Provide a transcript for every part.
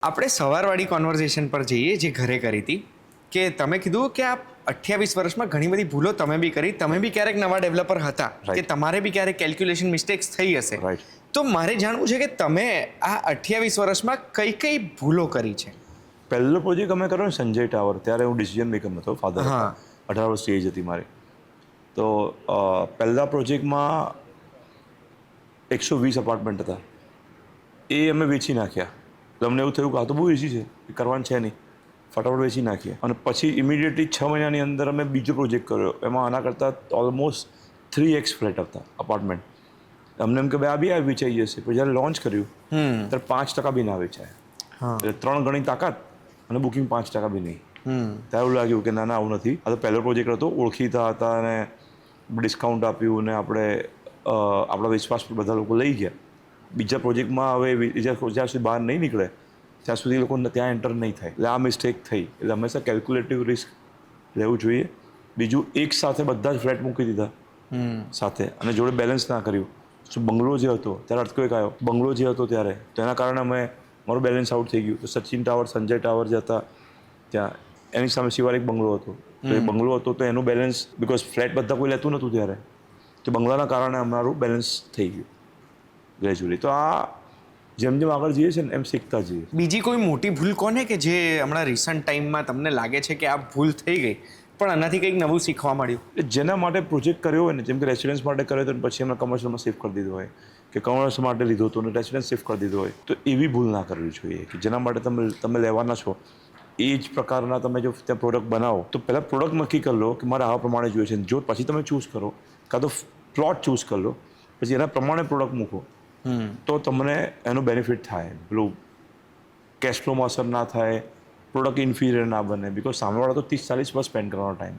આપણે સવારવાળી કોન્વર્ઝેશન પર જઈએ જે ઘરે કરી હતી કે તમે કીધું કે આ 28 વર્ષમાં ઘણી બધી ભૂલો તમે બી કરી, તમે બી ક્યારેક નવા ડેવલપર હતા કે તમારે બી ક્યારેક કેલ્ક્યુલેશન મિસ્ટેક્સ થઈ હશે. તો મારે જાણવું છે કે તમે આ 28 વર્ષમાં કઈ કઈ ભૂલો કરી છે? પહેલો પ્રોજેક્ટ અમે કર્યો ને સંજય ટાવર, ત્યારે હું ડિસિઝન મેકર હતો, ફાધર હતા, 18 વર્ષ એજ હતી મારી. તો પહેલા પ્રોજેક્ટમાં 120 અપાર્ટમેન્ટ હતા, એ અમે વેચી નાખ્યા. એટલે અમને એવું થયું કે આ તો બહુ ઇઝી છે, એ કરવાનું છે નહીં, ફટાફટ વેચી નાખીએ. અને પછી ઇમિડિયેટલી 6 મહિનાની અંદર અમે બીજો પ્રોજેક્ટ કર્યો, એમાં આના કરતાં ઓલમોસ્ટ 3x ફ્લેટ હતા અપાર્ટમેન્ટ. અમને એમ કે ભાઈ આ બી આ વેચાઈ જશે. પછી જ્યારે લોન્ચ કર્યું ત્યારે 5% બી ના વેચાય, એટલે 3 ગણી તાકાત અને બુકિંગ 5% બી નહીં. ત્યારે એવું લાગ્યું કે ના ના આવું નથી. આ તો પહેલો પ્રોજેક્ટ હતો, ઓળખીતા હતા અને ડિસ્કાઉન્ટ આપ્યું અને આપણે આપણા વિશ્વાસ પર બધા લોકો લઈ ગયા. બીજા પ્રોજેક્ટમાં હવે જ્યાં સુધી બહાર નહીં નીકળે ત્યાં સુધી લોકો ત્યાં એન્ટર નહીં થાય. એટલે આ મિસ્ટેક થઈ. એટલે હંમેશા કેલ્ક્યુલેટિવ રિસ્ક લેવું જોઈએ. બીજું, એક સાથે બધા જ ફ્લેટ મૂકી દીધા સાથે અને જોડે બેલેન્સ ના કર્યું. શું બંગલો જે હતો ત્યારે અર્થક્વેક આવ્યો, બંગલો જે હતો ત્યારે, તો એના કારણે મારું બેલેન્સ આઉટ થઈ ગયું. તો સચિન ટાવર, સંજય ટાવર જે હતા ત્યાં, એની સામે શિવાલિક બંગલો હતો. તો એ બંગલો હતો તો એનું બેલેન્સ, બિકોઝ ફ્લેટ બધા કોઈ લેતું નહોતું ત્યારે, તો બંગલાના કારણે અમારું બેલેન્સ થઈ ગયું ગ્રેજ્યુઅલી. તો આ જેમ જેમ આગળ જઈએ છે ને એમ શીખતા જઈએ. બીજી કોઈ મોટી ભૂલ કોને કે જે હમણાં રિસન્ટ ટાઈમમાં તમને લાગે છે કે આ ભૂલ થઈ ગઈ પણ આનાથી કંઈક નવું શીખવા મળ્યું? જેના માટે પ્રોજેક્ટ કર્યો હોય ને, જેમ કે રેસિડેન્સ માટે કર્યો તો પછી એમને કમર્શિયલમાં શિફ્ટ કરી દીધો હોય, કે કોમર્સ માટે લીધો હતો ને રેસિડેન્સ શિફ્ટ કરી દીધો હોય, તો એવી ભૂલ ના કરવી જોઈએ. કે જેના માટે તમે લેવાના છો એ જ પ્રકારના તમે જો ત્યાં પ્રોડક્ટ બનાવો તો પહેલાં પ્રોડક્ટ નક્કી કરી લો કે મારે આવા પ્રમાણે જોઈએ છે. જો પછી તમે ચૂઝ કરો, કાં તો પ્લોટ ચૂઝ કરી લો, પછી એના પ્રમાણે પ્રોડક્ટ મૂકો તો તમને એનું બેનિફિટ થાય. પેલું કેશ ફ્લોમાં અસર ના થાય, પ્રોડક્ટ ઇન્ફિરિયર ના બને, બિકોઝ સામેવાળા તો 30-40 વર્ષ સ્પેન્ડ કરવાનો ટાઈમ.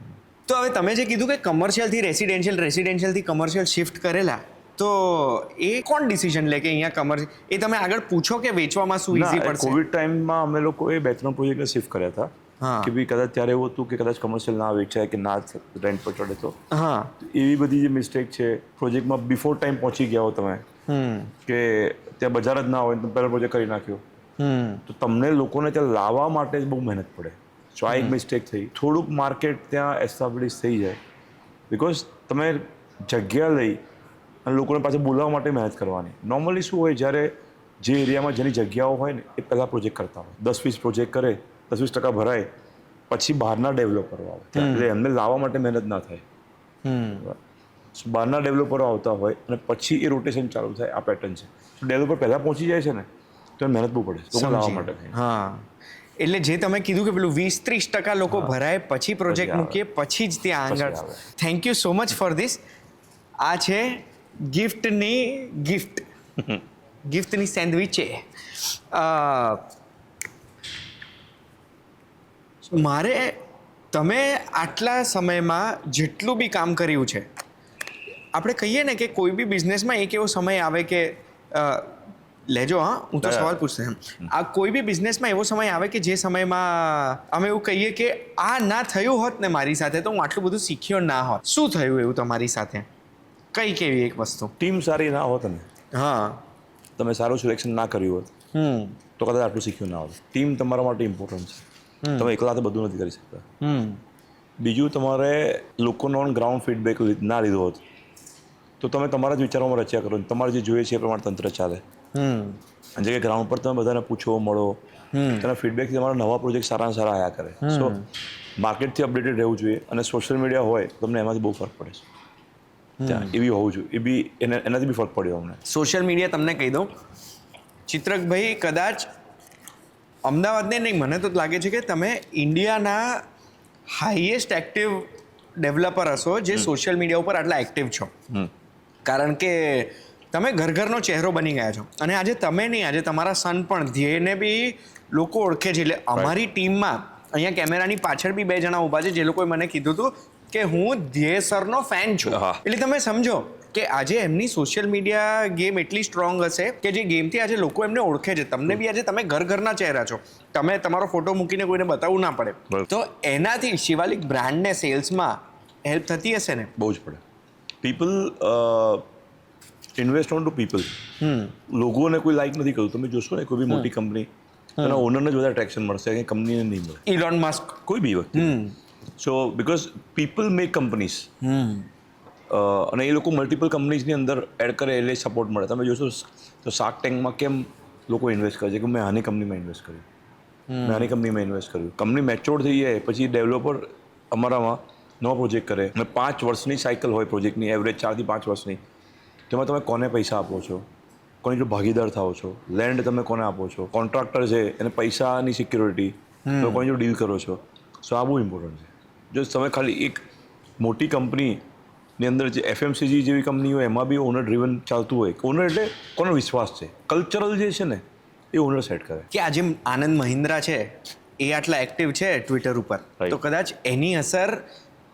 તો હવે તમે જે કીધું કે કમર્શિયલથી રેસિડેન્શિયલથી કમર્શિયલ શિફ્ટ કરેલા, તો એ કોણ ડિસિઝન લે કે અહીંયા કમર્શિયલ, એ તમે આગળ પૂછો કે વેચવામાં શું ઈઝી પડશે? કોવિડ ટાઈમમાં અમે લોકોએ 2-3 પ્રોજેક્ટને શિફ્ટ કર્યા હતા કે ભાઈ કદાચ ત્યારે એવું હતું કે કદાચ કમર્શિયલ ના વેચાય કે ના રેન્ટ પર ચડે તો. એવી બધી જે મિસ્ટેક છે, પ્રોજેક્ટમાં બિફોર ટાઈમ પહોંચી ગયા હો તમે, કે ત્યાં બજાર જ ના હોય તો પહેલો પ્રોજેક્ટ કરી નાખ્યો, તો તમને લોકોને ત્યાં લાવવા માટે જ બહુ મહેનત પડે. સો આ એક મિસ્ટેક થઈ. થોડુંક માર્કેટ ત્યાં એસ્ટાબ્લિશ થઈ જાય, બિકોઝ તમે જગ્યા લઈ અને લોકોને પાછળ બોલાવવા માટે મહેનત કરવાની. નોર્મલી શું હોય, જ્યારે જે એરિયામાં જેની જગ્યાઓ હોય ને એ પહેલાં પ્રોજેક્ટ કરતા હોય, 10-20 પ્રોજેક્ટ કરે, 10-20% ભરાય, પછી બહારના ડેવલપરો આવે, એટલે એમને લાવવા માટે મહેનત ના થાય. બહારના ડેવલપરો આવતા હોય અને પછી એ રોટેશન ચાલુ થાય. આ પેટર્ન છે. ડેવલપર પહેલાં પહોંચી જાય છે ને તો મહેનત બહુ પડે લોકો લાવવા માટે. એટલે જે તમે કીધું કે પેલું 20-30% લોકો ભરાય પછી પ્રોજેક્ટ મૂકીએ પછી જ ત્યાં આગળ. Thank you so much for this. આ છે ગિફ્ટની સેન્ડવિચ છે. મારે તમે આટલા સમયમાં જેટલું બી કામ કર્યું છે, આપણે કહીએ ને કે કોઈ બી બિઝનેસમાં એક એવો સમય આવે કે લેજો, હું તો સવાલ પૂછશે એમ, આ કોઈ બી બિઝનેસમાં એવો સમય આવે કે જે સમયમાં અમે એવું કહીએ કે આ ના થયું હોત ને મારી સાથે તો હું આટલું બધું શીખ્યો ના હોત. શું થયું એવું તમારી સાથે? કઈ કેવી એક વસ્તુ? ટીમ સારી ના હોત ને, તમે સારું સિલેક્શન ના કર્યું હોત તો કદાચ આટલું શીખ્યું ના હોત. ટીમ તમારા માટે ઇમ્પોર્ટન્ટ છે. તમે એકલા તો બધું નથી કરી શકતા. બીજું, તમારે લોકોનો ગ્રાઉન્ડ ફીડબેક ના લીધો હોત તો તમે તમારા જ વિચારોમાં રચ્યા કરો, તમારે જે જોઈએ છે એ પ્રમાણે તંત્ર ચાલે. અને જે ગ્રાઉન્ડ પર તમે બધાને પૂછો, મળો, તેના ફીડબેકથી તમારા નવા પ્રોજેક્ટ સારા આવ્યા કરે. સો માર્કેટથી અપડેટેડ રહેવું જોઈએ. અને સોશિયલ મીડિયા હોય તો તમને એમાંથી બહુ ફરક પડે છે. ત્યાં એવી હોવું જોઈએ. એ બી એનાથી બી ફરક પડ્યો અમને. સોશિયલ મીડિયા તમને કહી દઉં, ચિત્રકભાઈ કદાચ અમદાવાદને નહીં, મને તો લાગે છે કે તમે ઇન્ડિયાના હાઈએસ્ટ એક્ટિવ ડેવલપર હશો જે સોશિયલ મીડિયા ઉપર આટલા એક્ટિવ છો. કારણ કે તમે ઘરનો ચહેરો બની ગયા છો. અને આજે તમે નહીં, આજે તમારા સન પણ, ધ્યેયને બી લોકો ઓળખે છે. એટલે અમારી ટીમમાં અહીંયા કેમેરાની પાછળ બી 2 જણા ઊભા છે જે લોકોએ મને કીધું હતું કે હું ધ્યેય સરનો ફેન છું. એટલે તમે સમજો કે આજે એમની સોશિયલ મીડિયા ગેમ એટલી સ્ટ્રોંગ હશે કે જે ગેમથી આજે લોકો એમને ઓળખે છે. તમને બી આજે તમે ઘરના ચહેરા છો, તમે તમારો ફોટો મૂકીને કોઈને બતાવવું ના પડે. તો એનાથી શિવાલિક બ્રાન્ડને સેલ્સમાં હેલ્પ થતી હશે ને? બહુ જ પડે. People invest on two people. લોકોને કોઈ લાઈક નથી કરતું. તમે જોશો ને કોઈ બી મોટી કંપની એના ઓનરને જ વધારે ટ્રેક્શન મળશે, કંઈ કંપનીને નહીં મળે, ઇલોન મસ્ક. કોઈ બી વ્યક્તિ. સો બિકોઝ પીપલ મેક કંપનીઝ, અને એ લોકો મલ્ટિપલ કંપનીઝની અંદર એડ કરે એટલે સપોર્ટ મળે. તમે જોશો તો શાર્ક ટેન્કમાં કેમ લોકો ઇન્વેસ્ટ કરે છે કે મેં આની કંપનીમાં ઇન્વેસ્ટ કર્યું, મેં આની કંપનીમાં ઇન્વેસ્ટ કર્યું. કંપની મેચ્યોર થઈ જાય પછી ડેવલપર અમારામાં નવો પ્રોજેક્ટ કરે અને 5 વર્ષની સાયકલ હોય પ્રોજેક્ટની, એવરેજ 4 થી 5 વર્ષની. તેમાં તમે કોને પૈસા આપો છો, કોની જો ભાગીદાર થાઓ છો, લેન્ડ તમે કોને આપો છો, કોન્ટ્રાક્ટર છે એને પૈસાની સિક્યોરિટી, તમે કોની જો ડીલ કરો છો. સો આ બહુ ઇમ્પોર્ટન્ટ છે. જો તમે ખાલી એક મોટી કંપનીની અંદર જે FMCG જેવી કંપની હોય એમાં બી ઓનર ડ્રીવન ચાલતું હોય, ઓનર એટલે કોનો વિશ્વાસ છે, કલ્ચરલ જે છે ને એ ઓનર સેટ કરે. કે આજે આનંદ મહિન્દ્રા છે એ આટલા એક્ટિવ છે ટ્વિટર ઉપર, તો કદાચ એની અસર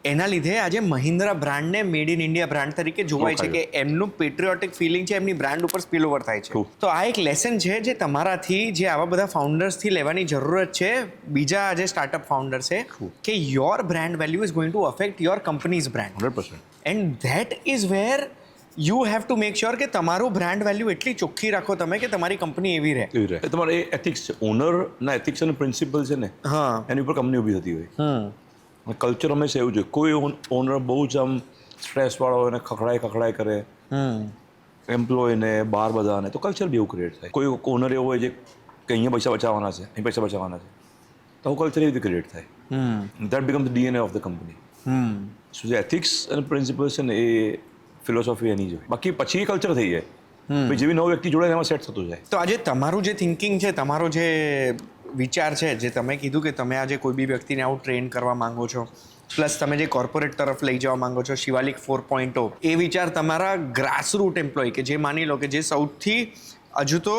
એના લીધે આજે મહિન્દ્રા બ્રાન્ડને મેડ ઇન ઇન્ડિયા બ્રાન્ડ તરીકે જોવાય છે, કે એમનું પેટ્રિયોટિક ફિલિંગ છે એમની બ્રાન્ડ ઉપર સ્પિલ ઓવર થાય છે. તો આ એક લેસન છે જે તમારાથી, જે આવા બધા ફાઉન્ડર્સથી લેવાની જરૂરત છે, બીજા જે સ્ટાર્ટઅપ ફાઉન્ડર છે, કે your brand value is going to affect your companies brand 100%. And that is wear you have to make sure કે તમારું બ્રાન્ડ વેલ્યુ એટલી ચોખ્ખી રાખો તમે કે તમારી કંપની એવી રહે. એ તમારે એ એથિક્સ છે, ઓનરના એથિક્સ અને પ્રિન્સિપલ છે ને, એની ઉપર કંપની ઊભી થતી હોય. કલ્ચર હંમેશા એવું છે, કોઈ ઓનર બહુ જ આમ સ્ટ્રેસવાળો હોય ને ખખડાઈ કરે એમ્પ્લોયને બહાર બધાને, તો કલ્ચર બી એવું ક્રિએટ થાય. કોઈ ઓનર એવો હોય છે કે અહીંયા પૈસા બચાવવાના છે, અહીં પૈસા બચાવવાના છે, તો કલ્ચર એવી રીતે ક્રિએટ થાય. That becomes DNA of the company. So જે એથિક્સ અને પ્રિન્સિપલ છે ને એ ફિલોસોફી એની જ હોય. બાકી પછી એ કલ્ચર થઈ જાય, પછી જેવી નવો વ્યક્તિ જોડે એમાં સેટ થતું જાય. તો આજે તમારું જે થિંકિંગ છે, તમારો જે વિચાર છે, જે તમે કીધું કે તમે આજે કોઈ બી વ્યક્તિને આવું ટ્રેન કરવા માંગો છો, પ્લસ તમે જે કોર્પોરેટ તરફ લઈ જવા માંગો છો, શિવાલિક 4.0, એ વિચાર તમારા ગ્રાસરૂટ એમ્પ્લોય, કે જે માની લો કે જે સૌથી હજુ તો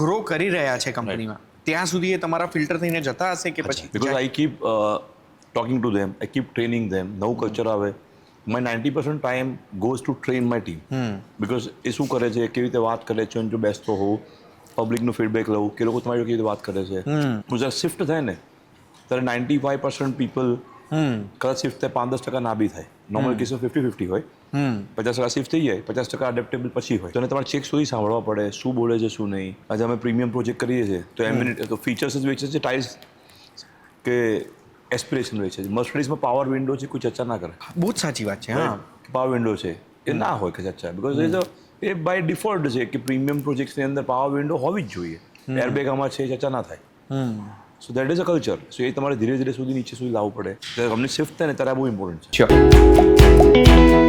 ગ્રો કરી રહ્યા છે કંપનીમાં, ત્યાં સુધી એ તમારા ફિલ્ટર થઈને જતા હશે કે પછી? Because I keep talking to them, I keep training them. નવું કલ્ચર આવે, my 90% time goes to train my team. Because એ શું કરે છે, કેવી રીતે વાત કરે છે, જો બેસતો હોઉં, પબ્લિકનું ફીડબેક લઉં કે લોકો તમારી કેવી રીતે વાત કરે છે. જ્યારે શિફ્ટ થાય ને ત્યારે 95% પીપલ કદાચ શિફ્ટ થાય, 5-10% ના બી થાય. નોર્મલ કેસમાં 50-50 હોય, 50% શિફ્ટ થઈ જાય, 50% અડેપ્ટેબલ પછી હોય. તો તમારે ચેક સુધી સાંભળવા પડે, શું બોલે છે શું નહીં. આજે અમે પ્રીમિયમ પ્રોજેક્ટ કરીએ છીએ તો એમ તો ફીચર્સ જ વેચે છે, ટાઇલ્સ કે એસ્પિરેશન વેચે છે. મર્સિડીઝમાં પાવર વિન્ડો છે, કોઈ ચર્ચા ના કરે. બહુ જ સાચી વાત છે. હા, પાવર વિન્ડો છે એ ના હોય કે ચર્ચા, બિકોઝ એ બાય ડિફોલ્ટ છે કે પ્રીમિયમ પ્રોજેક્ટ્સની અંદર પાવર વિન્ડો હોવી જ જોઈએ. એરબેગ આમાં છે, ચર્ચા ના થાય. So that is a culture. So એ તમારે ધીરે ધીરે સુધી નીચે સુધી લાવવું પડે. જ્યારે કંપની શિફ્ટ થાય ને ત્યારે બહુ ઇમ્પોર્ટન્ટ છે. શ્યોર.